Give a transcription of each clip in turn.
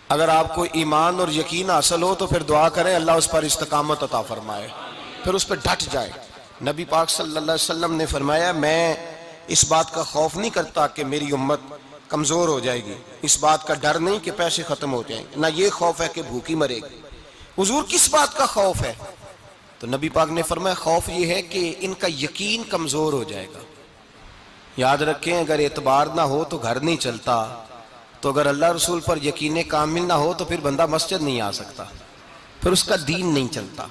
اگر آپ کو ایمان اور یقین حاصل ہو تو پھر دعا کریں اللہ اس پر استقامت عطا فرمائے، پھر اس پہ ڈٹ جائے۔ نبی پاک صلی اللہ علیہ وسلم نے فرمایا میں اس بات کا خوف نہیں کرتا کہ میری امت کمزور ہو جائے گی، اس بات کا ڈر نہیں کہ پیسے ختم ہو جائیں، نہ یہ خوف ہے کہ بھوکی مرے گی۔ حضور کس بات کا خوف ہے؟ تو نبی پاک نے فرمایا خوف یہ ہے کہ ان کا یقین کمزور ہو جائے گا۔ یاد رکھیں اگر اعتبار نہ ہو تو گھر نہیں چلتا، تو اگر اللہ رسول پر یقین کامل نہ ہو تو پھر بندہ مسجد نہیں آ سکتا، پھر اس کا دین نہیں چلتا،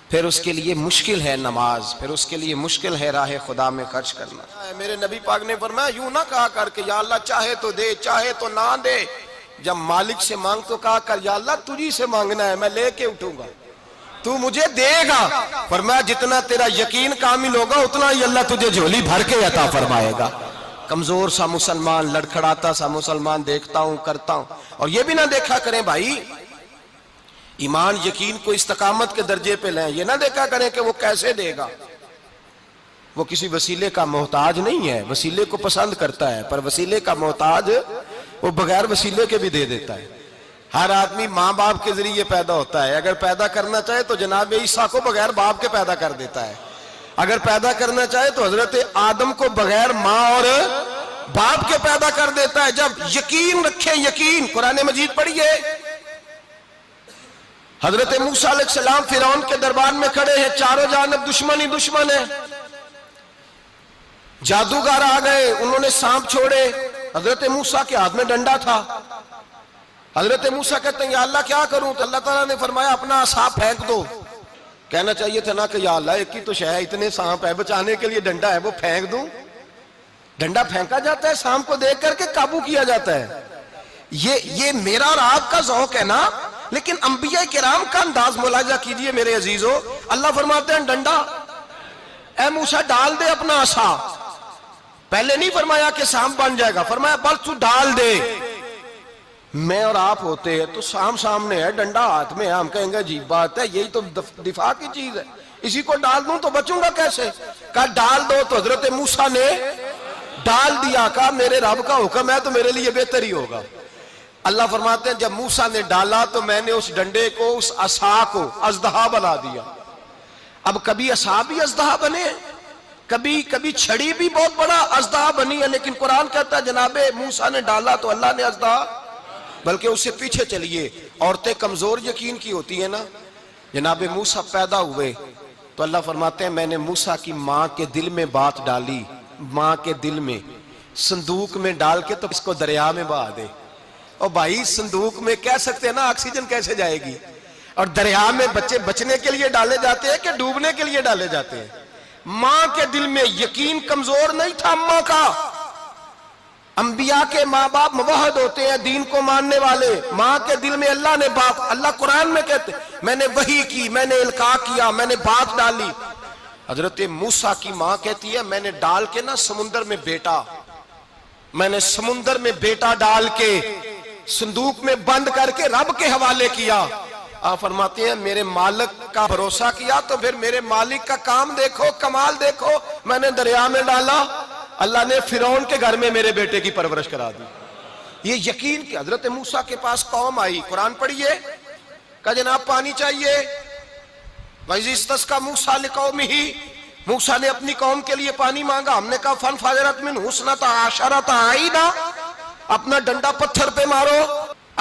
پھر اس کے لیے مشکل ہے نماز، پھر اس کے لیے مشکل ہے راہ خدا میں خرچ کرنا۔ میرے نبی پاک نے فرمایا یوں نہ کہا کر کہ یا اللہ چاہے تو دے چاہے تو نہ دے، جب مالک سے مانگ تو کہا کر یا اللہ تجھی سے مانگنا ہے، میں لے کے اٹھوں گا، تو مجھے دے گا۔ فرمایا جتنا تیرا یقین کامل ہوگا اتنا ہی اللہ تجھے جھولی بھر کے عطا فرمائے گا۔ کمزور سا مسلمان، لڑکھڑاتا سا مسلمان دیکھتا ہوں کرتا ہوں، اور یہ بھی نہ دیکھا کریں بھائی ایمان یقین کو استقامت کے درجے پہ لیں، یہ نہ دیکھا کریں کہ وہ کیسے دے گا، وہ کسی وسیلے کا محتاج نہیں ہے، وسیلے کو پسند کرتا ہے، پر وسیلے کا محتاج وہ بغیر وسیلے کے بھی دے دیتا ہے۔ ہر آدمی ماں باپ کے ذریعے پیدا ہوتا ہے، اگر پیدا کرنا چاہے تو جناب عیسیٰ کو بغیر باپ کے پیدا کر دیتا ہے، اگر پیدا کرنا چاہے تو حضرت آدم کو بغیر ماں اور باپ کے پیدا کر دیتا ہے۔ جب یقین رکھیں، یقین قرآن مجید پڑھیے، حضرت موسیٰ علیہ السلام فرعون کے دربار میں کھڑے ہیں، چاروں جانب دشمن ہی دشمن ہے، جادوگر آ گئے، انہوں نے سانپ چھوڑے، حضرت موسیٰ کے ہاتھ میں ڈنڈا تھا، حضرت موسیٰ کہتے ہیں یا اللہ کیا کروں؟ تو اللہ تعالیٰ نے فرمایا اپنا عصا پھینک دو۔ کہنا چاہیے تھا نا کہ یا اللہ ایک ہی تو شے ہے، اتنے سانپ ہے، بچانے کے لیے ڈنڈا ہے وہ پھینک دوں؟ ڈنڈا پھینکا جاتا ہے، سانپ کو دیکھ کر کے قابو کیا جاتا ہے۔ یہ میرا اور آپ کا ذوق ہے نا، لیکن انبیاء کرام کا انداز ملاحظہ کیجئے میرے عزیزو۔ اللہ فرماتے ہیں ڈنڈا اے موسیٰ ڈال دے اپنا عصا، پہلے نہیں فرمایا کہ سانپ بن جائے گا، فرمایا بس تو ڈال دے۔ میں اور آپ ہوتے ہیں تو سام سامنے ہے، ڈنڈا ہاتھ میں ہے، ہم کہیں گے عجیب بات ہے، یہی تو دفاع کی چیز ہے، اسی کو ڈال دوں تو بچوں گا کیسے؟ کہا ڈال دو، تو حضرت موسیٰ نے ڈال دیا، کہا میرے رب کا حکم ہے تو میرے لیے بہتر ہی ہوگا۔ اللہ فرماتے ہیں جب موسیٰ نے ڈالا تو میں نے اس ڈنڈے کو، اس عصا کو اژدہا بنا دیا۔ اب کبھی عصا بھی اژدہا بنے، کبھی چھڑی بھی بہت بڑا اژدہا بنی ہے، لیکن قرآن کہتا ہے جناب موسیٰ نے ڈالا تو اللہ نے اژدہا، بلکہ اس سے پیچھے چلیے، عورتیں کمزور یقین کی ہوتی ہیں نا، جناب موسیٰ پیدا ہوئے تو اللہ فرماتے ہیں میں نے موسیٰ کی ماں کے دل میں بات ڈالی، ماں کے دل میں صندوق میں ڈال کے تو اس کو دریا میں بہا دے۔ اور بھائی صندوق میں کہہ سکتے ہیں نا آکسیجن کیسے جائے گی، اور دریا میں بچے بچنے کے لیے ڈالے جاتے ہیں کہ ڈوبنے کے لیے ڈالے جاتے ہیں؟ ماں کے دل میں یقین کمزور نہیں تھا اماں کا۔ انبیاء کے ماں باپ موحد ہوتے ہیں، دین کو ماننے والے، ماں کے دل میں اللہ نے باپ، اللہ قرآن میں کہتے میں نے وحی کی، میں نے القاء کیا، میں نے بات ڈالی۔ حضرت موسیٰ کی ماں کہتی ہے میں نے ڈال کے نا سمندر میں بیٹا، میں نے سمندر میں بیٹا ڈال کے صندوق میں بند کر کے رب کے حوالے کیا۔ آپ فرماتے ہیں میرے مالک کا بھروسہ کیا تو پھر میرے مالک کا کام دیکھو، کمال دیکھو، میں نے دریا میں ڈالا، اللہ نے فرعون کے گھر میں میرے بیٹے کی پرورش کرا دی۔ یہ یقین کہ حضرت موسیٰ کے پاس قوم آئی، قرآن پڑھیے، کہا جناب پانی چاہیے، وَإِذِ اسْتَسْقَىٰ مُوسَىٰ لِقَوْمِهِ، موسیٰ نے اپنی قوم کے لیے پانی مانگا، ہم نے کہا فَانْفَجَرَتْ مِنْهُ اثْنَتَا عَشَرَةَ عَيْنًا، اپنا ڈنڈا پتھر پہ مارو۔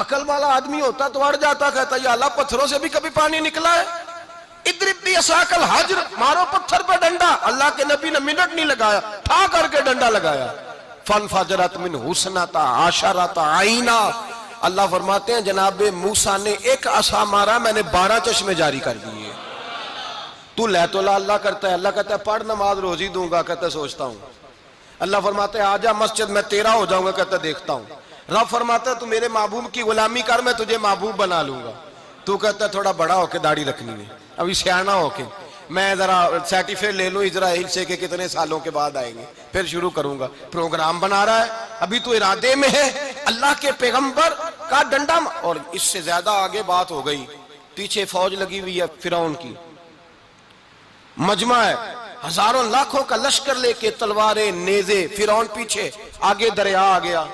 عقل والا آدمی ہوتا تو اڑ جاتا، کہتا یا اللہ پتھروں سے بھی کبھی پانی نکلا ہے؟ اضرب بعصاک الحجر، مارو پتھر پہ ڈنڈا۔ اللہ کے نبی نے منٹ نہیں لگایا، ٹھا کر کے ڈنڈا لگایا، فانفجرت منہ اثنتا عشرۃ عینا۔ اللہ فرماتے ہیں جناب موسیٰ نے ایک عصا مارا، میں نے 12 چشمے جاری کر دیے۔ تو لے تو لا اللہ کرتا ہے، اللہ کہتا ہے پڑھ نماز روزی دوں گا، کہتا ہے سوچتا ہوں۔ اللہ فرماتا ہے آجا مسجد میں تیرا ہو جاؤں گا، کہتا ہے دیکھتا ہوں۔ رب فرماتا ہے تو میرے محبوب کی غلامی کر، میں تجھے محبوب بنا لوں گا۔ تو کہتا ہے تھوڑا بڑا ہو کے داڑھی رکھنی ہے، ابھی سیانا ہو کے میں ذرا سرٹیفکیٹ لے لوں اسرائیل سے کہ کتنے سالوں کے بعد آئیں گے، پھر شروع کروں گا۔ پروگرام بنا رہا ہے، ابھی تو ارادے میں ہے۔ اللہ کے پیغمبر کا ڈنڈا، اور اس سے زیادہ آگے بات ہو گئی، پیچھے فوج لگی ہوئی ہے فرعون کی، مجمع ہے، ہزاروں لاکھوں کا لشکر لے کے، تلواریں نیزے، فرعون پیچھے، آگے دریا آ گیا۔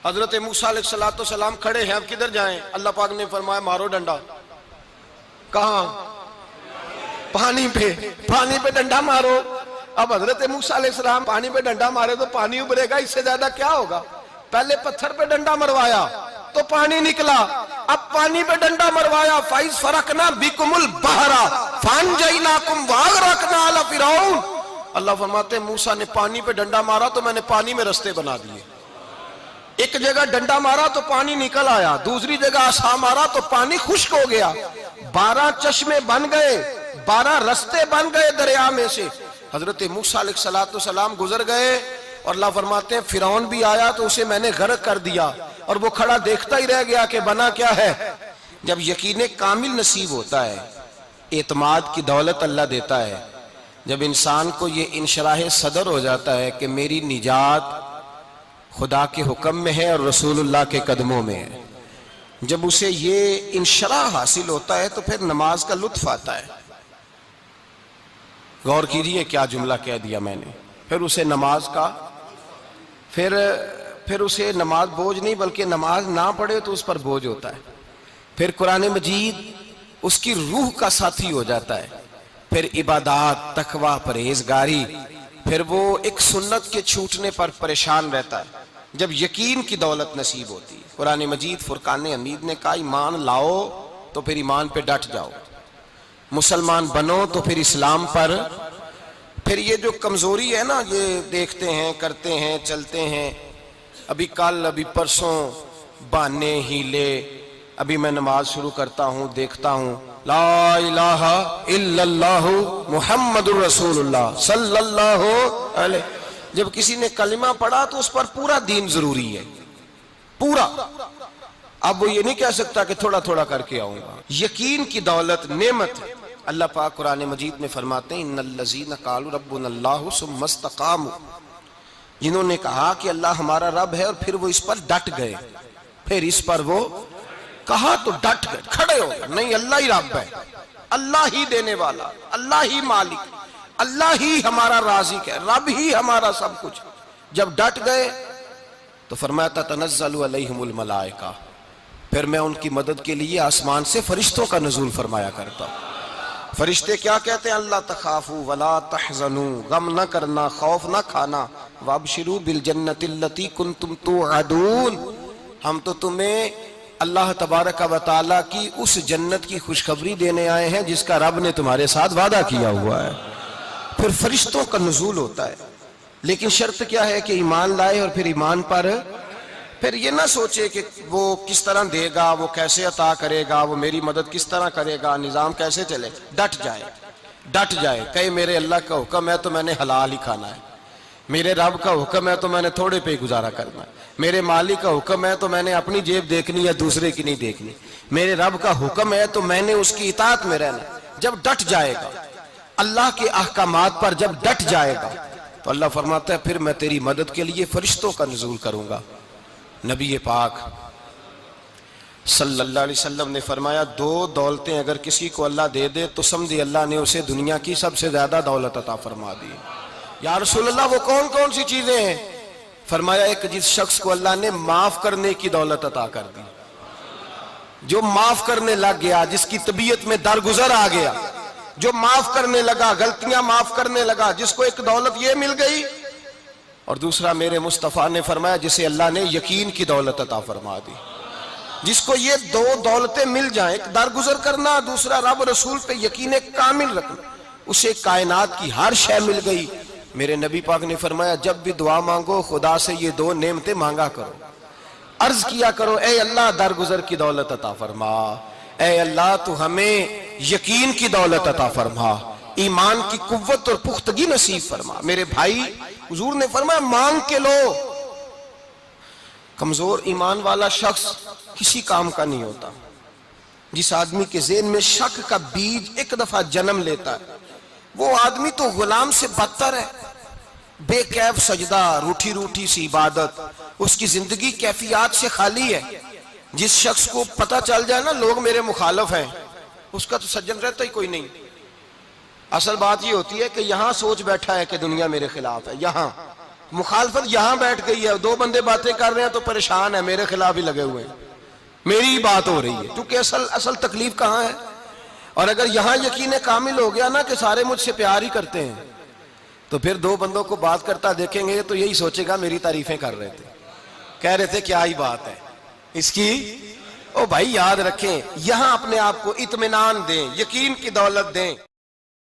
حضرت موسیٰ علیہ السلام کھڑے ہیں، اب کدھر جائیں؟ اللہ پاک نے فرمایا مارو ڈنڈا۔ کہاں؟ پانی پہ ڈنڈا مارو۔ اب حضرت موسیٰ علیہ السلام پانی پہ ڈنڈا مارے تو پانی ابھرے گا، اس سے زیادہ کیا ہوگا؟ پہلے پتھر پہ ڈنڈا مروایا تو پانی نکلا، اب پانی پہ ڈنڈا مروایا، فَإِذْ فَرَقْنَا بِكُمُ الْبَحْرَ فَأَنْجَيْنَاكُمْ وَأَغْرَقْنَا آلَ فِرْعَوْنَ۔ اللہ فرماتے ہیں موسیٰ نے پانی پہ ڈنڈا مارا تو میں نے پانی میں رستے بنا دیے۔ ایک جگہ ڈنڈا مارا تو پانی نکل آیا، دوسری جگہ عصا مارا تو پانی خشک ہو گیا، 12 چشمے بن گئے، 12 رستے بن گئے دریا میں سے۔ حضرت موسیٰ علیہ السلام گزر گئے اور اللہ فرماتے ہیں فرعون بھی آیا تو اسے میں نے غرق کر دیا، اور وہ کھڑا دیکھتا ہی رہ گیا کہ بنا کیا ہے۔ جب یقین کامل نصیب ہوتا ہے، اعتماد کی دولت اللہ دیتا ہے، جب انسان کو یہ انشراح صدر ہو جاتا ہے کہ میری نجات خدا کے حکم میں ہے اور رسول اللہ کے قدموں میں ہے، جب اسے یہ انشراح حاصل ہوتا ہے تو پھر نماز کا لطف آتا ہے۔ غور کیجئے کیا جملہ کہہ دیا میں نے۔ پھر اسے نماز کا پھر اسے نماز بوجھ نہیں، بلکہ نماز نہ پڑھے تو اس پر بوجھ ہوتا ہے۔ پھر قرآن مجید اس کی روح کا ساتھی ہو جاتا ہے، پھر عبادات، تقوی، پرہیزگاری، پھر وہ ایک سنت کے چھوٹنے پر پریشان رہتا ہے جب یقین کی دولت نصیب ہوتی ہے۔ قرآن مجید فرقان حمید نے کہا ایمان لاؤ تو پھر ایمان پہ ڈٹ جاؤ، مسلمان بنو تو پھر اسلام پر۔ پھر یہ جو کمزوری ہے نا، یہ دیکھتے ہیں، کرتے ہیں، چلتے ہیں، ابھی کل ابھی پرسوں بہانے ہیلے، ابھی میں نماز شروع کرتا ہوں دیکھتا ہوں لا الہ الا اللہ محمد الرسول اللہ صلی اللہ علیہ۔ جب کسی نے کلمہ پڑھا تو اس پر پورا دین ضروری ہے، پورا۔ اب وہ یہ نہیں کہہ سکتا کہ تھوڑا تھوڑا کر کے آؤں گا۔ یقین کی دولت نعمت ہے۔ اللہ پاک قرآن مجید میں فرماتے ہیں ان الذین قالوا ربنا اللہ ثم استقاموا، جنہوں نے کہا کہ اللہ ہمارا رب ہے اور پھر وہ اس پر ڈٹ گئے، پھر اس پر وہ کہا تو ڈٹ گئے، کھڑے ہو گئے، نہیں اللہ ہی رب ہے، اللہ ہی دینے والا، اللہ ہی مالک، اللہ ہی ہمارا رازق ہے، رب ہی ہمارا سب کچھ۔ جب ڈٹ گئے تو فرمایا تتنزل علیہم الملائکہ، پھر میں ان کی مدد کے لیے آسمان سے فرشتوں کا نزول فرمایا کرتا ہوں۔ فرشتے کیا کہتے ہیں؟ اللہ تخافوا ولا تحزنوا، غم نہ کرنا، خوف نہ کھانا، وابشروا بالجنۃ التی کنتم توعدون، ہم تو تمہیں اللہ تبارک و تعالیٰ کی اس جنت کی خوشخبری دینے آئے ہیں جس کا رب نے تمہارے ساتھ وعدہ کیا ہوا ہے۔ پھر فرشتوں کا نزول ہوتا ہے، لیکن شرط کیا ہے کہ ایمان لائے، اور پھر ایمان پر پھر یہ نہ سوچے کہ وہ کس طرح دے گا، وہ کیسے عطا کرے گا، وہ میری مدد کس طرح کرے گا، نظام کیسے چلے۔ ڈٹ جائے کہے میرے اللہ کا حکم ہے تو میں نے حلال ہی کھانا ہے، میرے رب کا حکم ہے تو میں نے تھوڑے پہ ہی گزارا کرنا ہے، میرے مالک کا حکم ہے تو میں نے اپنی جیب دیکھنی یا دوسرے کی نہیں دیکھنی، میرے رب کا حکم ہے تو میں نے اس کی اطاعت میں رہنا۔ جب ڈٹ جائے گا اللہ کے احکامات پر، جب ڈٹ جائے گا تو اللہ فرماتا ہے پھر میں تیری مدد کے لیے فرشتوں کا نزول کروں گا۔ نبی پاک صلی اللہ علیہ وسلم نے فرمایا 2 دولتیں اگر کسی کو اللہ دے دے تو سمجھے اللہ نے اسے دنیا کی سب سے زیادہ دولت عطا فرما دی۔ یا رسول اللہ وہ کون کون سی چیزیں ہیں؟ فرمایا ایک جس شخص کو اللہ نے معاف کرنے کی دولت عطا کر دی، جو معاف کرنے لگ گیا، جس کی طبیعت میں درگزر آ گیا، جو معاف کرنے لگا، غلطیاں معاف کرنے لگا، جس کو ایک دولت یہ مل گئی۔ اور دوسرا میرے مصطفیٰ نے فرمایا جسے اللہ نے یقین کی دولت عطا فرما دی، جس کو یہ 2 دولتیں مل جائیں، ایک درگزر کرنا، دوسرا رب رسول پہ یقین کامل رکھنا، اسے کائنات کی ہر شے مل گئی۔ میرے نبی پاک نے فرمایا جب بھی دعا مانگو خدا سے یہ 2 نعمتیں مانگا کرو، عرض کیا کرو اے اللہ درگزر کی دولت عطا فرما، اے اللہ تو ہمیں یقین کی دولت عطا فرما، ایمان کی قوت اور پختگی نصیب فرما۔ میرے بھائی حضور نے فرمایا مانگ کے لو۔ کمزور ایمان والا شخص کسی کام کا نہیں ہوتا۔ جس آدمی کے ذہن میں شک کا بیج ایک دفعہ جنم لیتا ہے وہ آدمی تو غلام سے بدتر ہے، بے کیف سجدہ، روٹھی روٹھی سی عبادت، اس کی زندگی کیفیات سے خالی ہے۔ جس شخص کو پتہ چل جائے نا لوگ میرے مخالف ہیں، اس کا تو سجن رہتا ہی کوئی نہیں۔ اصل بات یہ ہوتی ہے کہ یہاں سوچ بیٹھا ہے کہ دنیا میرے خلاف ہے، یہاں مخالفت یہاں بیٹھ گئی ہے، دو بندے باتیں کر رہے ہیں تو پریشان ہے، میرے خلاف ہی لگے ہوئے ہیں، میری ہی بات ہو رہی ہے، کیونکہ اصل تکلیف کہاں ہے؟ اور اگر یہاں یقین کامل ہو گیا نا کہ سارے مجھ سے پیار ہی کرتے ہیں، تو پھر دو بندوں کو بات کرتا دیکھیں گے تو یہی سوچے گا میری تعریفیں کر رہے تھے، کہہ رہے تھے کیا ہی بات ہے اس کی۔ او بھائی یاد رکھیں، یہاں اپنے آپ کو اطمینان دیں، یقین کی دولت دیں۔